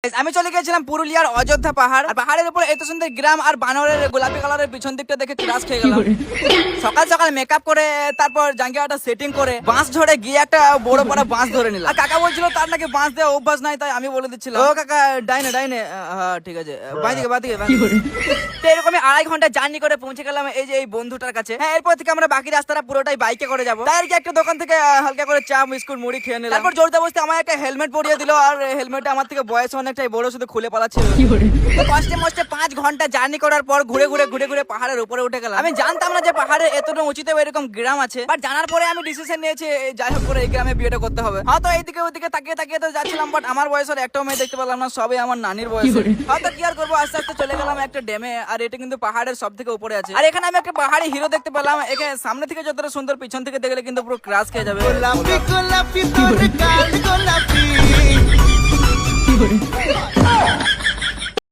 আমি চলে গেছিলাম পুরুলিয়ার অযোধ্যা পাহাড়। আর পাহাড়ের উপর এত সুন্দর গ্রাম আর বানরের গোলাপি কালারের পিছন দিকটা দেখে ক্রাশ খেয়ে গেলাম। সকাল সকাল মেকআপ করে তারপর জাঙ্গিয়াটা সেটিং করে বাঁশ ঝড়ে গিয়ে একটা বড় বড় বাঁশ ধরে নিলাম। আর কাকা বলছিল তার নাকি বাঁশ দেওয়া অভ্যাস নাই, তাই আমি বলে দিচ্ছিলাম ও কাকা ডাইনে ডাইনে। হ্যাঁ ঠিক আছে, বাঁদিকে বাঁদিকে। তো এরকমই 2.5 ঘন্টা জার্নি করে পৌঁছে গেলাম এই যে এই বন্ধুটার কাছে। হ্যাঁ, এরপর থেকে আমরা বাকি রাস্তাটা পুরোটাই বাইকে করে যাবো। তাই আর কি একটা দোকান থেকে হালকা করে চা বিস্কুট মুড়ি খেয়ে নিলাম। তারপর জোর জবরদস্তি আমার একটা হেলমেট পরিয়ে দিল, আর হেলমেটটা আমার থেকে বয়স অনেকটাই বড়, শুধু খুলে পালাচ্ছিল। তো কষ্টে মষ্টে 5 ঘন্টা জার্নি করার পর ঘুরে ঘুরে পাহাড়ের উপরে উঠে গেলাম। আমি জানতাম না যে পাহাড়ে এতটা উঁচুতে এরকম গ্রাম আছে, বাট জানার পরে আমি ডিসিশন নিয়েছি যাই হোক করে এই গ্রামে বিয়েটা করতে হবে। হয়তো এইদিকে ওইদিকে তাকিয়ে তো যাচ্ছিলাম, বাট আমার বয়সের একটাও মেয়ে দেখতে পেলাম না, সবই আমার নানির বয়স। হয়তো কি আর করবো, আস্তে আস্তে চলে গেলাম একটা ড্যামে। আর এটা কিন্তু পাহাড়ের সব থেকে উপরে আছে। আর এখানে আমি একটা পাহাড়ি হিরো দেখতে পেলাম। এখানে সামনে থেকে যতটা সুন্দর, পিছন থেকে দেখলে কিন্তু পুরো ক্রাশ খেয়ে যাবে। গোলাপি গোলাপি তোর গাল গোলাপি।